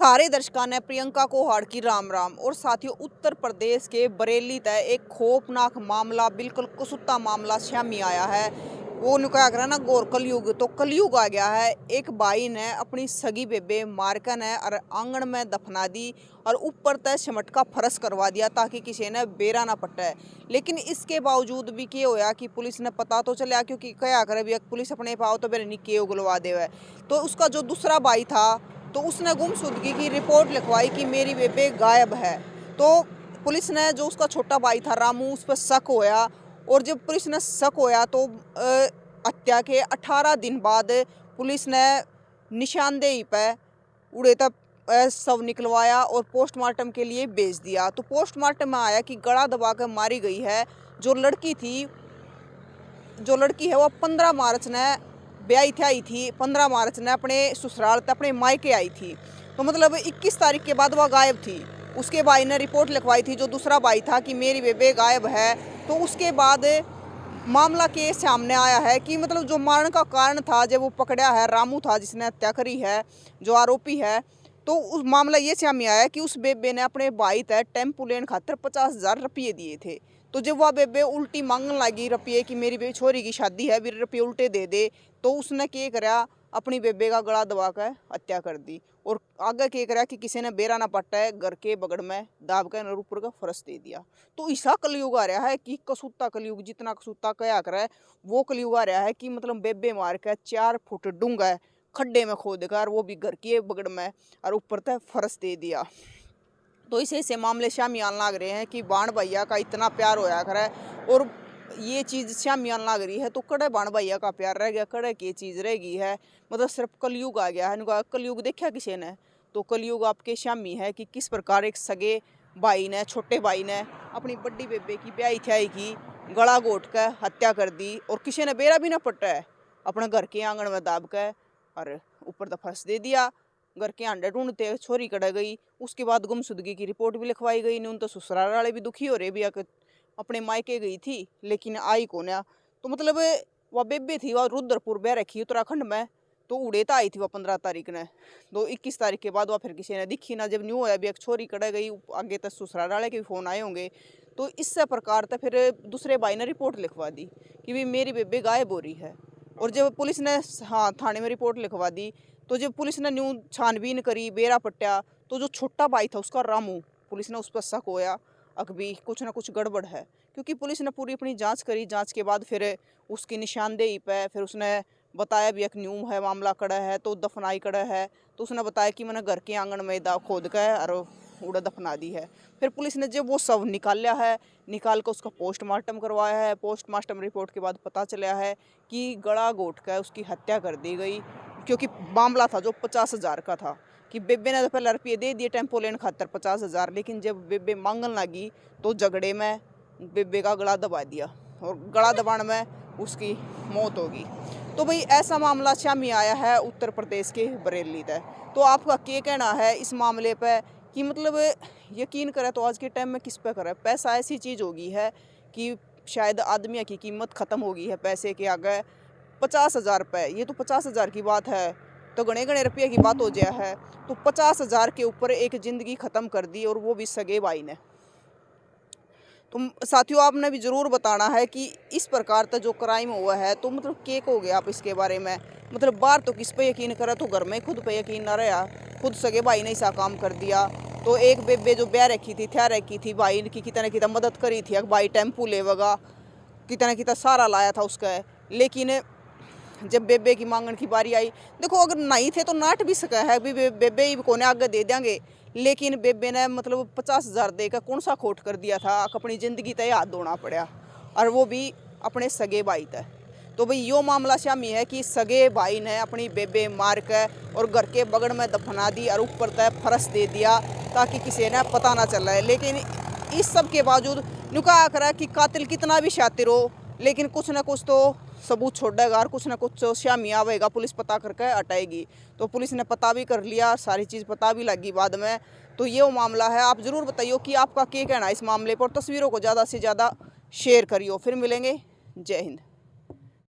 सारे दर्शकों ने प्रियंका कोहाड़ की राम राम। और साथियों, उत्तर प्रदेश के बरेली तय एक खौफनाक मामला, बिल्कुल कसूता मामला सामने आया है। वो क्या करा ना, घोर कलयुग तो कलयुग आ गया है। एक भाई ने अपनी सगी बेबे मारकर ने और आंगन में दफना दी और ऊपर तय सिमट का फर्श करवा दिया ताकि किसी ने बेरा ना पटे। लेकिन इसके बावजूद भी क्या होया कि पुलिस ने पता तो चला, क्योंकि क्या करे भी पुलिस अपने पाओ तो मेरे निके उगलवा दे। तो उसका जो दूसरा भाई था तो उसने गुमशुदगी की रिपोर्ट लिखवाई कि मेरी बेबे गायब है। तो पुलिस ने, जो उसका छोटा भाई था रामू, उस पर शक होया। और जब पुलिस ने शक होया तो हत्या के 18 दिन बाद पुलिस ने निशानदेही पे उड़े तक शव निकलवाया और पोस्टमार्टम के लिए भेज दिया। तो पोस्टमार्टम में आया कि गला दबा कर मारी गई है। जो लड़की है वो 15 मार्च ने ब्याही थी आई थी। 15 मार्च ने अपने ससुराल अपने मायके आई थी। तो मतलब 21 तारीख के बाद वह गायब थी। उसके भाई ने रिपोर्ट लिखवाई थी, जो दूसरा भाई था, कि मेरी बेबे गायब है। तो उसके बाद मामला के सामने आया है कि मतलब जो मारने का कारण था, जब वो पकड़ा है, रामू था जिसने हत्या करी है, जो आरोपी है। तो उस मामला ये सामने आया कि उस बेबे ने अपने भाई तय टेम्पू लेने खातर 50,000 रुपये दिए थे। तो जब वह बेबे उल्टी मांगने लगी रुपये कि मेरी बेबी छोरी की शादी है, भी रुपये उल्टे दे दे, तो उसने क्या करा, अपनी बेबे का गला दबा कर हत्या कर दी। और आगे क्या करा कि किसी ने बेरा ना पट्टा है, घर के बगड़ में दाब कर ऊपर का फर्श दे दिया। तो ऐसा कलयुग आ रहा है कि कसूता कलयुग, जितना कसूता कया करे वो कलयुग आ रहा है कि मतलब बेबे मार कर 4 फुट डूंगा खड्डे में खोद कर, वो भी घर के बगड़ में, और ऊपर तक फर्श दे दिया। तो ऐसे मामले सामने आने लग रहे हैं कि बाण भैया का इतना प्यार होया करे, और ये चीज़ सामने आने लग रही है। तो कड़े बाण भैया का प्यार रह गया, कड़े की चीज़ रह गई है, मतलब सिर्फ कलयुग आ गया है। कलयुग देखा किसी ने? तो कलयुग आपके सामने है कि किस प्रकार एक सगे भाई ने, छोटे भाई ने अपनी बड़ी बेबे की ब्याही थी की गला घोट कर हत्या कर दी, और किसी ने बेरा भी ना पट्टा है, अपने घर के आंगन में दाब कर और ऊपर तो फंस दे दिया। घर के अंडे ढूंढते छोरी कड़ गई। उसके बाद गुमशुदगी की रिपोर्ट भी लिखवाई गई। नहीं तो ससुराल वाले भी दुखी हो रहे भी, अपने मायके गई थी लेकिन आई कौन आ। तो मतलब वह बेबे थी, वह रुद्रपुर बह रखी उत्तराखंड में। तो उड़े तो आई थी वह 15 तारीख ने। तो 21 तारीख के बाद वह फिर किसी ने दिखी ना। जब न्यू होया भी एक छोरी कड़ गई, आगे तक ससुराल वाले के भी फोन आए होंगे। तो इससे प्रकार तक फिर दूसरे भाई ने रिपोर्ट लिखवा दी कि भाई मेरी बेबे गायब हो रही है। और जब पुलिस ने थाने में रिपोर्ट लिखवा दी, तो जब पुलिस ने न्यू छानबीन करी, बेरा पट्टा, तो जो छोटा भाई था उसका रामू, पुलिस ने उस पर शक होया अकभी कुछ ना कुछ गड़बड़ है। क्योंकि पुलिस ने पूरी अपनी जांच करी। जांच के बाद फिर उसकी निशानदेही पे फिर उसने बताया भी एक न्यू है मामला कड़ा है, तो दफनाई कड़ा है। तो उसने बताया कि मैंने घर के आंगन में खोद कर और उड़ा दफना दी है। फिर पुलिस ने जब वो शव निकाला है, निकाल कर उसका पोस्टमार्टम करवाया है। पोस्टमार्टम रिपोर्ट के बाद पता चला है कि गला घोट कर उसकी हत्या कर दी गई। क्योंकि मामला था जो 50,000 का था, कि बेबे ने तो पहले रुपये दे दिए टेम्पो लेने खातर 50,000, लेकिन जब बेबे मांगन लगी तो झगड़े में बेबे का गला दबा दिया, और गला दबाने में उसकी मौत होगी। तो भाई ऐसा मामला सामने आया है उत्तर प्रदेश के बरेली तक। तो आपका क्या कहना है इस मामले पर? कि मतलब यकीन करें तो आज के टाइम में किस पे करें? पैसा ऐसी चीज़ हो गई है कि शायद आदमी की कीमत ख़त्म हो गई है पैसे के आगे। 50,000 रुपये, ये तो 50,000 की बात है, तो गणे गणे रुपये की बात हो जाए है। तो 50,000 के ऊपर एक ज़िंदगी ख़त्म कर दी, और वो भी सगे भाई ने। तो साथियों, आपने भी ज़रूर बताना है कि इस प्रकार का जो क्राइम हुआ है, तो मतलब क्या कहोगे आप इसके बारे में? मतलब बाहर तो किस पे यकीन करे, तो घर में खुद पे यकीन ना रहा। खुद सगे भाई ने ऐसा काम कर दिया। तो एक बेबे जो ब्याह रखी थी, थ्या रखी थी, भाई की कितना कितना मदद करी थी, भाई टेम्पू लेवगा कितना कितना सारा लाया था उसका। लेकिन जब बेबे की मांगन की बारी आई, देखो अगर नहीं थे तो नाट भी सका है भी, बेबे ही कोने आगे दे देंगे। लेकिन बेबे ने मतलब 50,000 देकर कौन सा खोट कर दिया था, अपनी ज़िंदगी तय हाथ धोना पड़ा, और वो भी अपने सगे भाई तय। तो भाई यो मामला शामी है कि सगे भाई ने अपनी बेबे मार कर और घर के बगड़ में दफना दी, और ऊपर तय फर्श दे दिया ताकि किसी ने पता ना चल रहा है। लेकिन इस सब के बावजूद नुका करा कि कातिल कितना भी शातिर हो, लेकिन कुछ ना कुछ तो सबूत छोड़ेगा, और कुछ ना कुछ तो शामी आवेगा, पुलिस पता करके हटाएगी। तो पुलिस ने पता भी कर लिया, सारी चीज़ पता भी लगी बाद में। तो ये वो मामला है। आप ज़रूर बताइए कि आपका क्या कहना है इस मामले पर। तस्वीरों को ज़्यादा से ज़्यादा शेयर करियो। फिर मिलेंगे। जय हिंद।